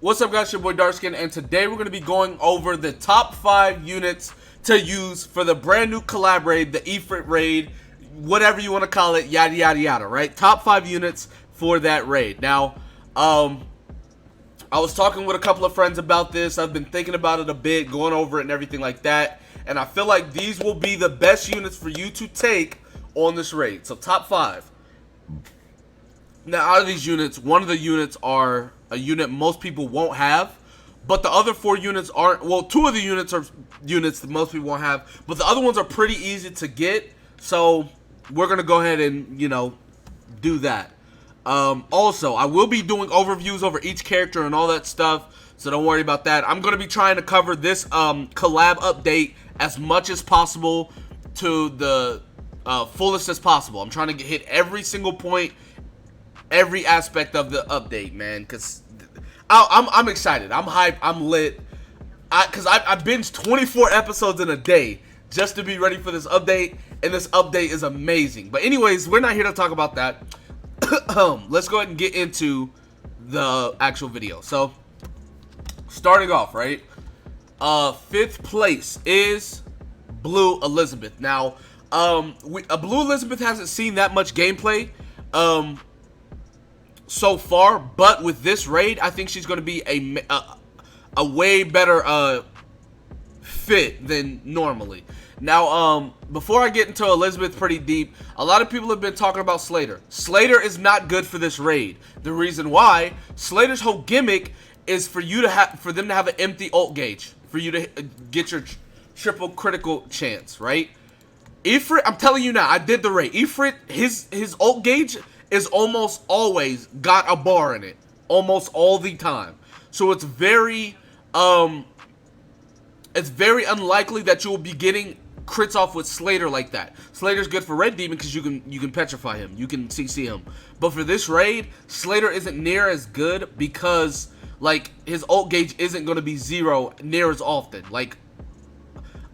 What's up, guys? It's your boy Darkskin, and today we're going to be going over the top 5 units to use for the brand new collab raid, the IFRIT raid, whatever you want to call it, yada yada yada, right? Top 5 units for that raid. Now, I was talking with a couple of friends about this. I've been thinking about it a bit, going over it and everything like that, and I feel like these will be the best units for you to take on this raid. So, top 5. Now, out of these units, one of the units are a unit most people won't have, but the other 4 units aren't. Well, 2 of the units are units that most people won't have, but the other ones are pretty easy to get, so we're going to go ahead and, do that. Also, I will be doing overviews over each character and all that stuff, so don't worry about that. I'm going to be trying to cover this collab update as much as possible to the fullest as possible. I'm trying to hit every single point, every aspect of the update, man, because I'm excited. I'm hyped. I'm lit. Because I binged 24 episodes in a day just to be ready for this update, and this update is amazing. But anyways, we're not here to talk about that. Let's go ahead and get into the actual video. So, starting off, right? 5th place is Blue Elizabeth. Now, Blue Elizabeth hasn't seen that much gameplay so far, but with this raid, I think she's going to be a way better fit than normally. Now, before I get into Elizabeth pretty deep, a lot of people have been talking about Slater. Slater is not good for this raid. The reason why, Slater's whole gimmick is for them to have an empty ult gauge, for you to get your triple critical chance, right? IFRIT, I'm telling you now, I did the raid. IFRIT, his ult gauge is almost always got a bar in it, almost all the time. So it's very unlikely that you will be getting crits off with Slater like that. Slater's good for Red Demon because you can petrify him, you can CC him. But for this raid, Slater isn't near as good because like his ult gauge isn't going to be 0 near as often. Like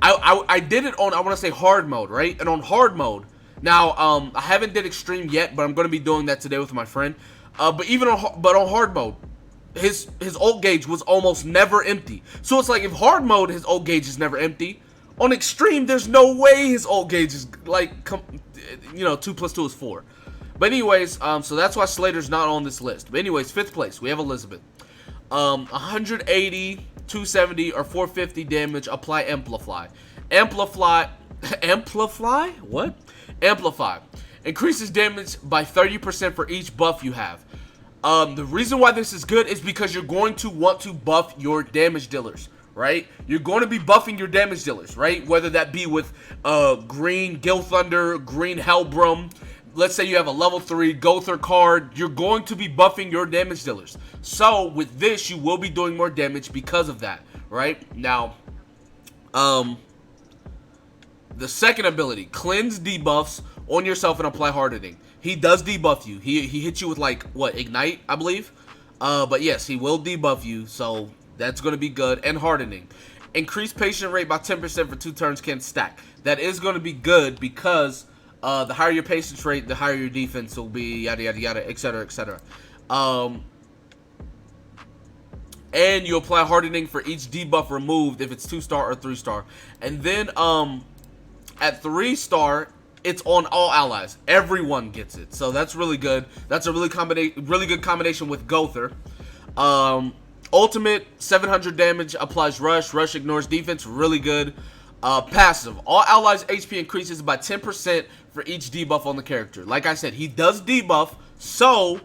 I did it on, I want to say hard mode, right? And on hard mode. Now, I haven't did extreme yet, but I'm going to be doing that today with my friend. But on hard mode, his ult gauge was almost never empty. So it's like if hard mode his ult gauge is never empty, on extreme there's no way his ult gauge is like 2 plus 2 is 4. But anyways, so that's why Slater's not on this list. But anyways, 5th place we have Elizabeth. 180, 270, or 450 damage. Apply Amplify. Amplify? What? Amplify. Increases damage by 30% for each buff you have. The reason why this is good is because you're going to want to buff your damage dealers, right? You're going to be buffing your damage dealers, right? Whether that be with green Gil Thunder, green Hellbrum. Let's say you have a level 3 Gother card. You're going to be buffing your damage dealers. So with this, you will be doing more damage because of that, right? Now, the second ability, cleanse debuffs on yourself and apply hardening. He does debuff you. He hits you with like what, ignite, I believe. But yes, he will debuff you, so that's going to be good. And hardening, increase patient rate by 10% for 2 turns can stack. That is going to be good because the higher your patience rate, the higher your defense will be. Yada yada yada, etc. etc. And you apply hardening for each debuff removed if it's 2-star or 3-star. And then at 3-star, it's on all allies. Everyone gets it, so that's really good. That's a really good combination with Gother. Ultimate 700 damage, applies rush. Rush ignores defense. Really good. Passive, all allies HP increases by 10% for each debuff on the character. Like I said, he does debuff, so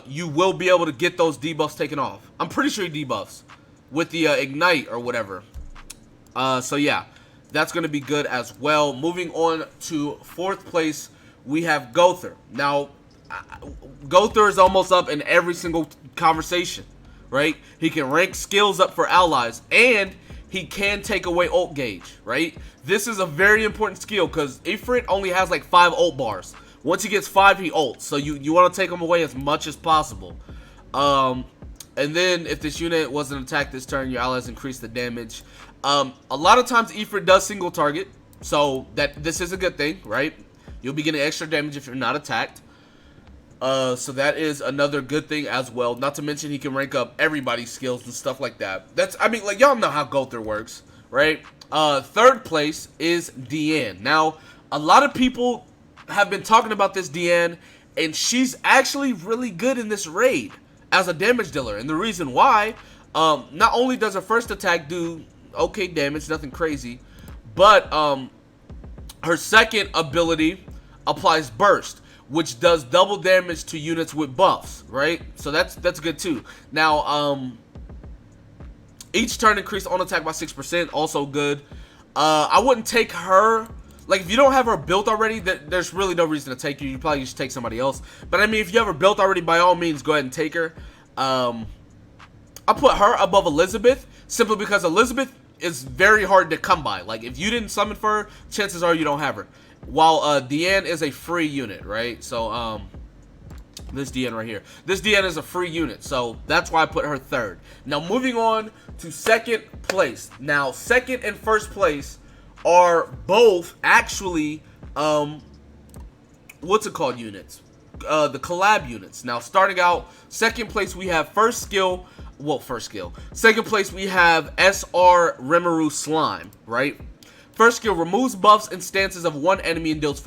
you will be able to get those debuffs taken off. I'm pretty sure he debuffs with the ignite or whatever. So yeah. That's going to be good as well. Moving on to 4th place, we have Gother. Now, Gother is almost up in every single conversation, right? He can rank skills up for allies, and he can take away ult gauge, right? This is a very important skill because IFRIT only has like 5 ult bars. Once he gets 5, he ults. So you want to take him away as much as possible. And then if this unit wasn't attacked this turn, your allies increase the damage. A lot of times IFRIT does single target, so this is a good thing, right? You'll be getting extra damage if you're not attacked. So that is another good thing as well. Not to mention he can rank up everybody's skills and stuff like that. I mean, like, y'all know how Gother works, right? Third place is Deanne. Now, a lot of people have been talking about this Deanne, and she's actually really good in this raid as a damage dealer. And the reason why, not only does her first attack do okay damage, nothing crazy, but her second ability applies burst, which does double damage to units with buffs, right? So that's good too. Now, each turn increase on attack by 6%, also good. I wouldn't take her. Like, if you don't have her built already, there's really no reason to take you. You probably just take somebody else. But, I mean, if you have her built already, by all means, go ahead and take her. I'll put her above Elizabeth, simply because Elizabeth is very hard to come by. Like, if you didn't summon for her, chances are you don't have her. While Deanne is a free unit, right? So, this Deanne right here. This Deanne is a free unit, so that's why I put her third. Now, moving on to second place. Now, second and first place are both actually, what's it called units? The collab units. Now, starting out, second place, we have first skill. Second place, we have SR Rimuru Slime, right? First skill removes buffs and stances of one enemy and deals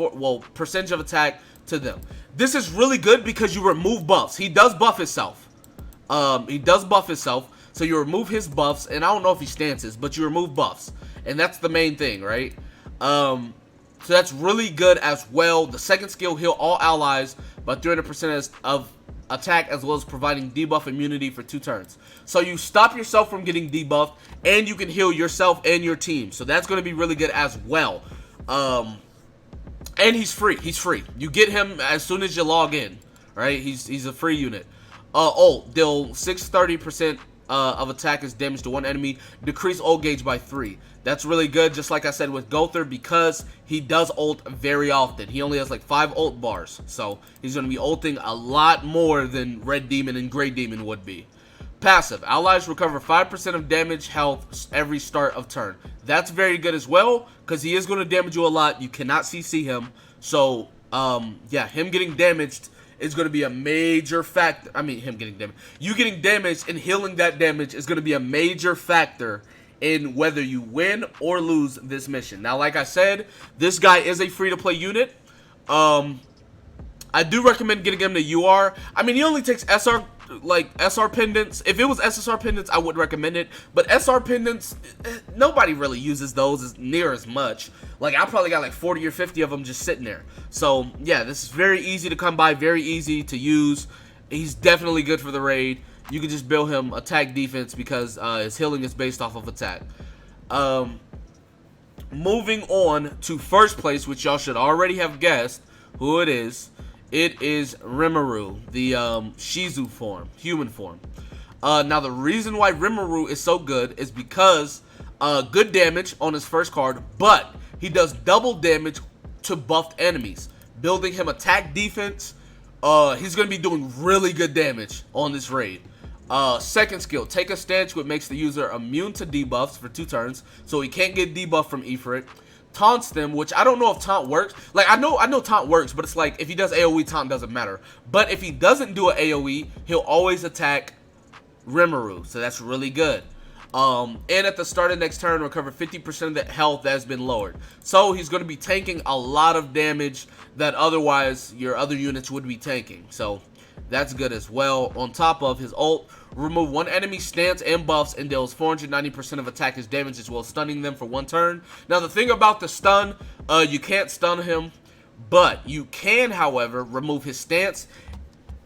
percentage of attack to them. This is really good because you remove buffs. He does buff himself. So you remove his buffs, and I don't know if he stances, but you remove buffs, and that's the main thing, right? So that's really good as well. The second skill, heal all allies by 300% of attack, as well as providing debuff immunity for 2 turns. So you stop yourself from getting debuffed, and you can heal yourself and your team. So that's going to be really good as well. And he's free. You get him as soon as you log in, right? He's a free unit. Ult, deal 630% of attack as damage to one enemy. Decrease ult gauge by 3. That's really good, just like I said with Gother, because he does ult very often. He only has like 5 ult bars, so he's going to be ulting a lot more than Red Demon and Grey Demon would be. Passive, allies recover 5% of damage health every start of turn. That's very good as well, because he is going to damage you a lot. You cannot CC him, so yeah, him getting damaged is going to be a major factor. I mean, him getting damaged. You getting damaged and healing that damage is going to be a major factor in whether you win or lose this mission. Now, like I said, this guy is a free-to-play unit. I do recommend getting him to UR. I mean, he only takes SR pendants. If it was SSR pendants, I would recommend it. But SR pendants, nobody really uses those as near as much. Like, I probably got like 40 or 50 of them just sitting there. So, yeah, this is very easy to come by, very easy to use. He's definitely good for the raid. You can just build him attack defense because his healing is based off of attack. Moving on to first place, which y'all should already have guessed who it is. It is Rimuru, the Shizu form, human form. Now, the reason why Rimuru is so good is because good damage on his first card, but he does double damage to buffed enemies, building him attack defense. He's going to be doing really good damage on this raid. Second skill, take a stance which makes the user immune to debuffs for 2 turns, so he can't get debuff from IFRIT. Taunts them, which I don't know if taunt works. Like, I know taunt works, but it's like, if he does AoE, taunt doesn't matter. But if he doesn't do an AoE, he'll always attack Rimuru, so that's really good. And at the start of next turn, recover 50% of the health that has been lowered. So he's going to be tanking a lot of damage that otherwise your other units would be tanking. So that's good as well. On top of his ult, remove one enemy stance and buffs and deals 490% of attackers damage as well as stunning them for 1 turn. Now, the thing about the stun, you can't stun him, but you can, however, remove his stance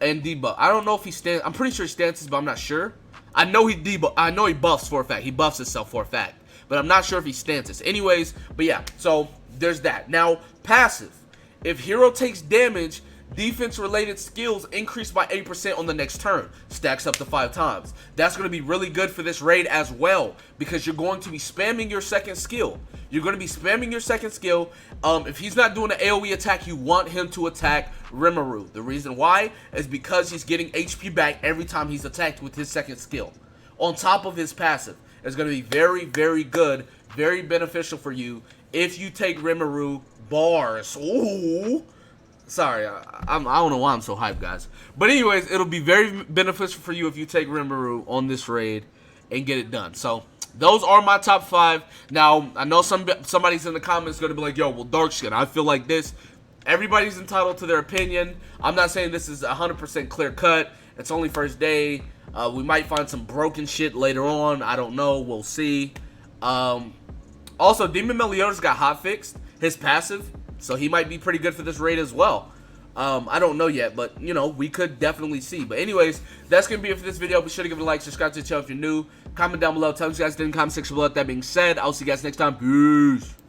and debuff. I don't know if he stands. I'm pretty sure he stances, but I'm not sure. I know he buffs for a fact. He buffs himself for a fact, but I'm not sure if he stances. Anyways, but yeah, so there's that. Now, passive. If hero takes damage, defense-related skills increase by 8% on the next turn. Stacks up to 5 times. That's going to be really good for this raid as well, because you're going to be spamming your second skill. If he's not doing an AoE attack, you want him to attack Rimuru. The reason why is because he's getting HP back every time he's attacked with his second skill. On top of his passive. It's going to be very, very good, very beneficial for you if you take Rimuru bars. Ooh. Sorry, I don't know why I'm so hyped, guys. But anyways, it'll be very beneficial for you if you take Rimuru on this raid and get it done. So those are my top 5. Now, I know somebody's in the comments going to be like, yo, well, Darkskin, I feel like this. Everybody's entitled to their opinion. I'm not saying this is 100% clear cut. It's only first day. We might find some broken shit later on. I don't know. We'll see. Also, Demon Meliodas got hotfixed, his passive. So he might be pretty good for this raid as well. I don't know yet, but, you know, we could definitely see. But anyways, that's going to be it for this video. Be sure to give it a like, subscribe to the channel if you're new. Comment down below. Tell me you guys did in the comment section below. That being said, I'll see you guys next time. Peace.